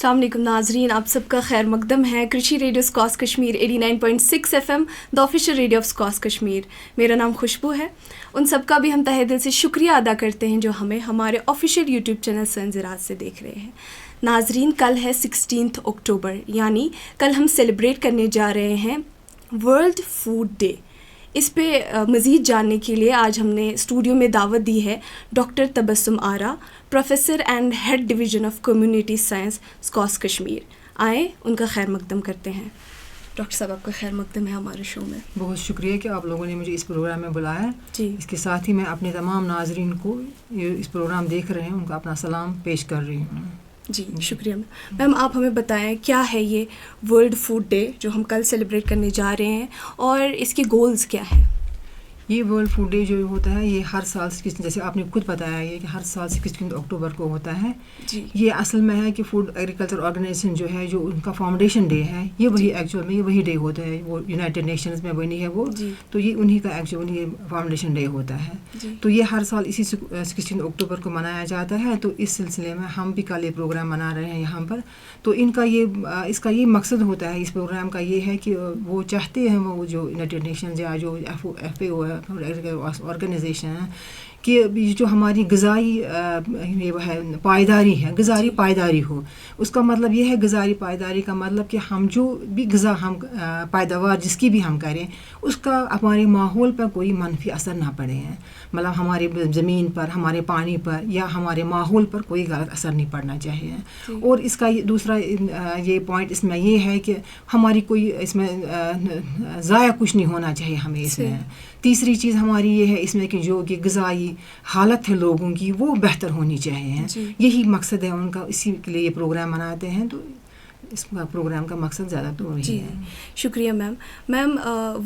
السلام علیکم ناظرین، آپ سب کا خیر مقدم ہے Krishi radio SKUAST Kashmir 89.6 FM، the official radio of SKUAST Kashmir. میرا نام خوشبو ہے. ان سب کا بھی ہم تہہ دل سے شکریہ ادا کرتے ہیں جو ہمیں ہمارے آفیشیل یوٹیوب چینل سنزراج سے دیکھ رہے ہیں. ناظرین، کل ہے 16 اکتوبر، یعنی کل ہم سیلیبریٹ کرنے جا رہے ہیں ورلڈ فوڈ ڈے. اس پہ مزید جاننے کے لیے آج ہم نے اسٹوڈیو میں دعوت دی ہے doctor Tabassum Ara, professor and head division of community science SKUAST Kashmir. آئیں ان کا خیر مقدم کرتے ہیں. ڈاکٹر صاحب، آپ کا خیر مقدم ہے ہمارے شو میں. بہت شکریہ کہ آپ لوگوں نے مجھے اس پروگرام میں بلایا. جی، اس کے ساتھ ہی میں اپنے تمام ناظرین کو یہ اس پروگرام دیکھ رہے ہیں ان کا اپنا سلام پیش کر رہی ہوں. جی شکریہ میم. آپ ہمیں بتائیں کیا ہے یہ ورلڈ فوڈ ڈے جو ہم کل سیلیبریٹ کرنے جا رہے ہیں، اور اس کے گولز کیا ہیں؟ یہ ورلڈ فوڈ ڈے جو ہوتا ہے یہ ہر سال جیسے آپ نے خود بتایا یہ کہ ہر سال 16 اکتوبر کو ہوتا ہے. جی، یہ اصل میں ہے کہ فوڈ ایگریکلچر آرگنائزیشن جو ہے جو ان کا فاؤنڈیشن ڈے ہے، یہ وہی ایکچوئل میں یہ وہی ڈے ہوتا ہے. وہ یونائٹیڈ نیشنز میں بنی ہے وہ، تو یہ انہی کا ایکچوئل یہ فاؤنڈیشن ڈے ہوتا ہے. تو یہ ہر سال اسی 16 اکتوبر کو منایا جاتا ہے. تو اس سلسلے میں ہم بھی کل یہ پروگرام منا رہے ہیں یہاں پر. تو اس کا یہ مقصد ہوتا ہے اس پروگرام کا یہ ہے کہ وہ چاہتے ہیں وہ جو یونائٹیڈ نیشنز یا جو ایف اے او ہے آرگنائزیشن ہے کہ جو ہماری غذائی یہ ہے پائیداری ہے، غذائی پائیداری ہو. اس کا مطلب یہ ہے غذائی پائیداری کا مطلب کہ ہم جو بھی غذا ہم پیداوار جس کی بھی ہم کریں اس کا ہمارے ماحول پر کوئی منفی اثر نہ پڑے ہیں. مطلب ہماری زمین پر، ہمارے پانی پر یا ہمارے ماحول پر کوئی غلط اثر نہیں پڑنا چاہیے. اور اس کا دوسرا یہ پوائنٹ اس میں یہ ہے کہ ہماری کوئی اس میں ضائع کچھ نہیں ہونا چاہیے ہمیں اس میں. تیسری چیز ہماری یہ ہے اس میں کہ جو کہ غذائی حالت ہے لوگوں کی وہ بہتر ہونی چاہیے. یہی مقصد ہے ان کا، اسی کے لیے یہ پروگرام مناتے ہیں. تو اس پروگرام کا مقصد زیادہ تو وہی ہے. شکریہ میم. میم،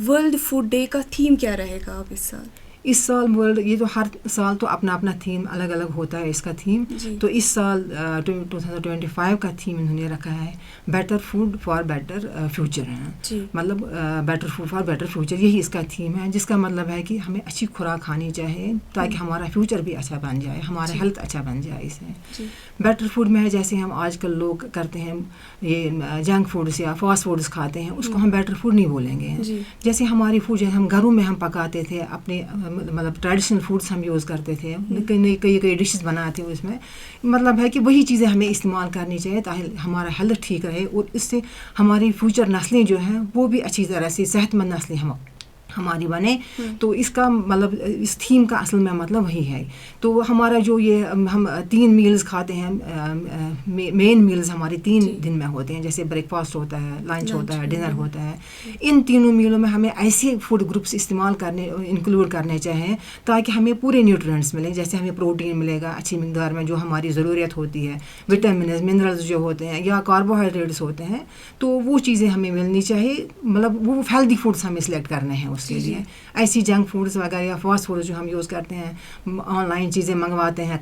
ورلڈ فوڈ ڈے کا تھیم کیا رہے گا اب اس سال؟ اس سال ورلڈ یہ تو ہر سال تو اپنا اپنا تھیم الگ الگ ہوتا ہے اس کا تھیم. تو اس سال 2025 کا تھیم انہوں نے رکھا ہے better food for better future ہے. مطلب better food for better future یہی اس کا تھیم ہے، جس کا مطلب ہے کہ ہمیں اچھی خوراک کھانی چاہیے تاکہ ہمارا فیوچر بھی اچھا بن جائے، ہمارا ہیلتھ اچھا بن جائے. اس میں بیٹر فوڈ میں ہے جیسے ہم آج کل لوگ کرتے ہیں یہ جنک فوڈس یا فاسٹ فوڈس کھاتے ہیں، اس کو ہم بیٹر فوڈ نہیں بولیں گے. جیسے ہماری فوڈ جو ہم گھروں میں ہم پکاتے تھے اپنے مطلب ٹریڈیشنل فوڈس ہم یوز کرتے تھے، کئی ڈشز بناتے ہیں، اس میں مطلب ہے کہ وہی چیزیں ہمیں استعمال کرنی چاہیے تاکہ ہمارا ہیلتھ ٹھیک رہے اور اس سے ہماری فیوچر نسلیں جو ہیں وہ بھی اچھی طرح سے صحت مند نسلیں ہماری بنے. تو اس کا مطلب اس تھیم کا اصل میں مطلب وہی ہے. تو ہمارا جو یہ ہم 3 میلز کھاتے ہیں، مین میلز ہمارے 3 دن میں ہوتے ہیں، جیسے بریک فاسٹ ہوتا ہے، لنچ ہوتا ہے، ڈنر ہوتا ہے. ان تینوں میلوں میں ہمیں ایسے فوڈ گروپس استعمال انکلوڈ کرنے چاہیے تاکہ ہمیں پورے نیوٹرینٹس ملیں. جیسے ہمیں پروٹین ملے گا اچھی مقدار میں جو ہماری ضرورت ہوتی ہے، وٹامنز منرلز جو ہوتے ہیں یا کاربوہائیڈریٹس ہوتے ہیں، تو وہ چیزیں ہمیں ملنی چاہیے. مطلب وہ ہیلدی فوڈس ہمیں سلیکٹ کرنے ہیں اس کے لیے. ایسی جنک فوڈس وغیرہ یا فاسٹ فوڈس جو ہم یوز کرتے ہیں، آن لائن چیزیں منگواتے ہیں،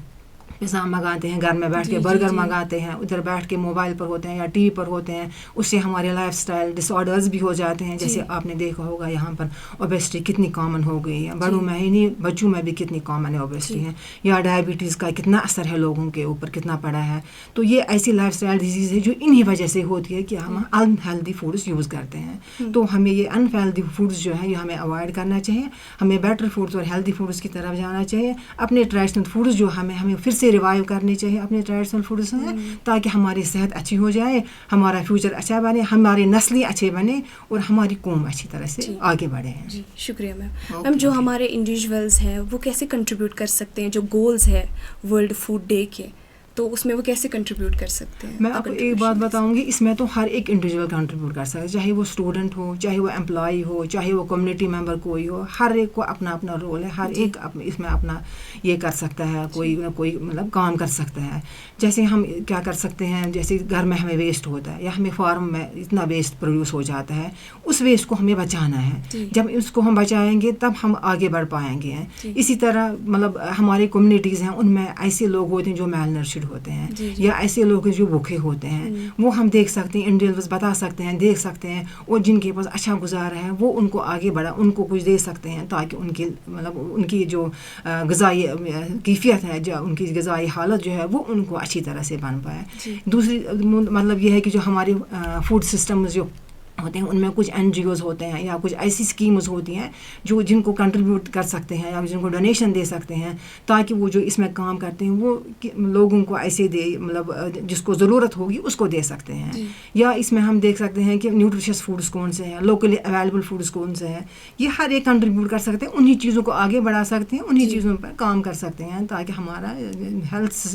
پیزا منگاتے ہیں، گھر میں بیٹھ کے برگر منگاتے ہیں، ادھر بیٹھ کے موبائل پر ہوتے ہیں یا ٹی وی پر ہوتے ہیں، اس سے ہمارے لائف سٹائل ڈس آرڈرز بھی ہو جاتے ہیں. جیسے آپ نے دیکھا ہوگا یہاں پر اوبیسٹی کتنی کامن ہو گئی ہے، بڑوں میں ہی نہیں بچوں میں بھی کتنی کامن ہے اوبیسٹی ہے، یا ڈائبٹیز کا کتنا اثر ہے لوگوں کے اوپر کتنا پڑا ہے. تو یہ ایسی لائف سٹائل ڈیزیز ہے جو انہی وجہ سے ہوتی ہے کہ ہم انہیلدی فوڈس یوز کرتے ہیں. تو ہمیں یہ انہیلدی فوڈس جو ہیں یہ ہمیں اوائڈ کرنا چاہیے. ہمیں بیٹر فوڈس اور ہیلدی فوڈس کی طرف جانا چاہیے. اپنے ٹریڈیشنل فوڈس جو ہمیں پھر سے ریوائیو کرنے چاہیے اپنے ٹریڈیشنل فوڈس ہیں تاکہ ہماری صحت اچھی ہو جائے، ہمارا فیوچر اچھا بنے، ہمارے نسلیں اچھے بنے اور ہماری قوم اچھی طرح سے آگے بڑھے. جی شکریہ میم. میم، جو ہمارے انڈیویجولز ہیں وہ کیسے کنٹریبیوٹ کر سکتے ہیں جو گولز ہے ورلڈ فوڈ ڈے کے، تو اس میں وہ کیسے کنٹریبیوٹ کر سکتے ہیں؟ میں آپ کو ایک بات بتاؤں گی، اس میں تو ہر ایک انڈیویجول کنٹریبیوٹ کر سکتا ہے، چاہے وہ اسٹوڈنٹ ہو، چاہے وہ امپلائی ہو، چاہے وہ کمیونٹی ممبر کوئی ہو. ہر ایک کو اپنا اپنا رول ہے، ہر ایک اس میں اپنا یہ کر سکتا ہے، کوئی مطلب کام کر سکتا ہے. جیسے ہم کیا کر سکتے ہیں، جیسے گھر میں ہمیں ویسٹ ہوتا ہے یا ہمیں فارم میں اتنا ویسٹ پروڈیوس ہو جاتا ہے، اس ویسٹ کو ہمیں بچانا ہے. جب اس کو ہم بچائیں گے تب ہم آگے بڑھ پائیں گے. اسی طرح مطلب ہماری کمیونٹیز ہیں ان میں ایسے لوگ ہوتے ہیں جو میل نرشڈ ہوتے ہیں یا ایسے لوگ جو بھوکے ہوتے ہیں, وہ ہم دیکھ سکتے ہیں, انڈیویجولس بتا سکتے ہیں, دیکھ سکتے ہیں, اور جن کے پاس اچھا گزارا ہے وہ ان کو آگے بڑھا, ان کو کچھ دے سکتے ہیں تاکہ ان کی مطلب ان کی جو غذائی کیفیت ہے, جو ان کی غذائی حالت جو ہے وہ ان کو اچھی طرح سے بن پائے. دوسری مطلب یہ ہے کہ جو ہمارے فوڈ سسٹمز جو ہوتے ہیں ان میں کچھ این جی اوز ہوتے ہیں یا کچھ ایسی اسکیمز ہوتی ہیں جو جن کو کنٹریبیوٹ کر سکتے ہیں یا جن کو ڈونیشن دے سکتے ہیں تاکہ وہ جو اس میں کام کرتے ہیں وہ لوگوں کو ایسے دے, مطلب جس کو ضرورت ہوگی اس کو دے سکتے ہیں. یا اس میں ہم دیکھ سکتے ہیں کہ نیوٹریشس فوڈز کون سے ہیں, لوکلی اویلیبل فوڈز کون سے ہیں, یہ ہر ایک کنٹریبیوٹ کر سکتے ہیں, انہی چیزوں کو آگے بڑھا سکتے ہیں, انہی چیزوں پر کام کر سکتے ہیں تاکہ ہمارا ہیلتھ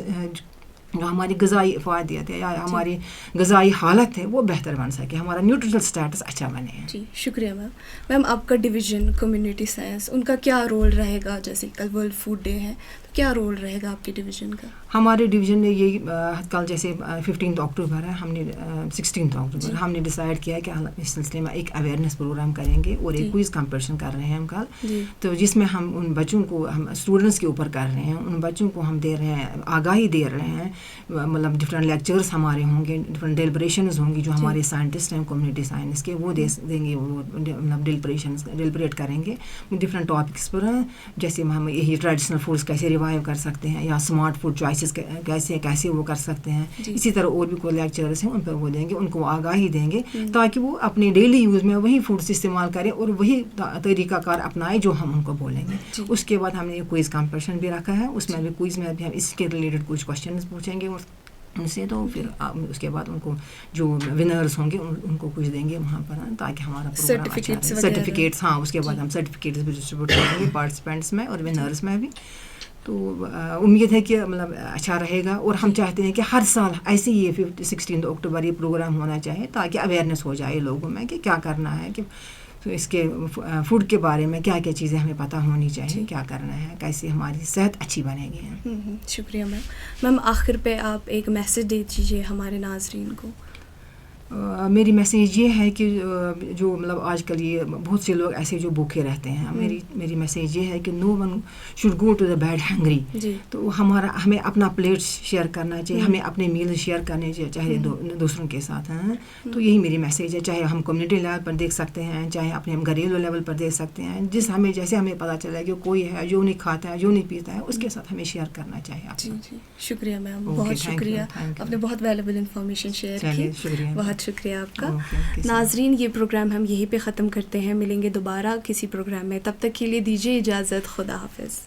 جو ہماری غذائی افادیت ہے یا ہماری غذائی حالت ہے وہ بہتر بن سکے, ہمارا نیوٹریشنل اسٹیٹس اچھا بنے. جی شکریہ میم. میم آپ کا ڈویژن کمیونٹی سائنس, ان کا کیا رول رہے گا؟ جیسے کل ورلڈ فوڈ ڈے ہے, تو کیا رول رہے گا آپ کے ڈویژن کا؟ ہمارے ڈویژن نے یہی کل جیسے 15 اکتوبر ہے, ہم نے 16 اکتوبر ہم نے ڈیسائیڈ کیا ہے کہ اس سلسلے میں ایک اویئرنیس پروگرام کریں گے اور ایک کوئز کمپٹیشن کر رہے ہیں ہم کل, تو جس میں ہم ان بچوں کو, ہم اسٹوڈنٹس کے اوپر کر رہے ہیں, ان بچوں کو ہم دے رہے ہیں, آگاہی دے رہے ہیں, مطلب ڈفرینٹ لیکچرس ہمارے ہوں گے, ڈفرینٹ ڈیلیبریشنز ہوں گی جو ہمارے سائنٹسٹ ہیں کمیونٹی سائنس کے, وہ دیں گے, وہ مطلب ڈیلیبریٹ کریں گے ڈفرینٹ ٹاپکس پر, جیسے ہم یہی ٹریڈیشنل فوڈس کیسے ریوائیو کر سکتے ہیں یا اسمارٹ فوڈ چوائسیز کیسے وہ کر سکتے ہیں. اسی طرح اور بھی کوئی لیکچرس ہیں ان پہ وہ دیں گے, ان کو آگاہی دیں گے تاکہ وہ اپنے ڈیلی یوز میں وہی فوڈس استعمال کریں اور وہی طریقہ کار اپنائے جو ہم ان کو بولیں گے. اس کے بعد ہم نے کوئز کمپٹیشن بھی رکھا ہے, اس میں بھی کوئز میں بھی ہم اس کے ریلیٹڈ کچھ کوشچنز پوچھیں گے ان سے, تو پھر اس کے بعد ان کو جو ونرز ہوں گے ان کو کچھ دیں گے وہاں پر تاکہ ہمارا پروگرام اچھا رہے. سرٹیفکیٹس, ہاں اس کے بعد ہم سرٹیفکیٹس بھی ڈسٹریبیوٹ کریں گے پارٹیسپینٹس میں اور ونرز میں بھی. تو امید ہے کہ مطلب اچھا رہے گا, اور ہم چاہتے ہیں کہ ہر سال ایسے ہی 16 اکتوبر یہ پروگرام ہونا چاہیے تاکہ اویئرنیس ہو جائے لوگوں میں کہ کیا کرنا ہے, کہ اس کے فوڈ کے بارے میں کیا کیا چیزیں ہمیں پتہ ہونی چاہیے, کیا کرنا ہے, کیسے ہماری صحت اچھی بنے گی. شکریہ میم. میم آخر پہ آپ ایک میسیج دے دیجیے ہمارے ناظرین کو. میری میسیج یہ ہے کہ جو مطلب آج کل یہ بہت سے لوگ ایسے جو بھوکے رہتے ہیں, میری میسیج یہ ہے کہ no one should go to the bed hungry. تو ہمیں اپنا پلیٹ شیئر کرنا چاہیے, ہمیں اپنے میل شیئر کرنے چاہیے, چاہے دوسروں کے ساتھ ہیں. تو یہی میری میسیج ہے, چاہے ہم کمیونٹی لیول پر دیکھ سکتے ہیں, چاہے اپنے گھریلو لیول پر دیکھ سکتے ہیں, جیسے ہمیں پتہ چلا کہ کوئی ہے جو نہیں کھاتا ہے, جو نہیں پیتا ہے, اس کے ساتھ ہمیں شیئر کرنا چاہیے. جی شکریہ میم, بہت شکریہ, آپ نے بہت ویلیبل انفارمیشن شیئر کی. بہت شکریہ آپ کا. ناظرین, یہ پروگرام ہم یہیں پہ ختم کرتے ہیں, ملیں گے دوبارہ کسی پروگرام میں, تب تک کے لیے دیجیے اجازت, خدا حافظ.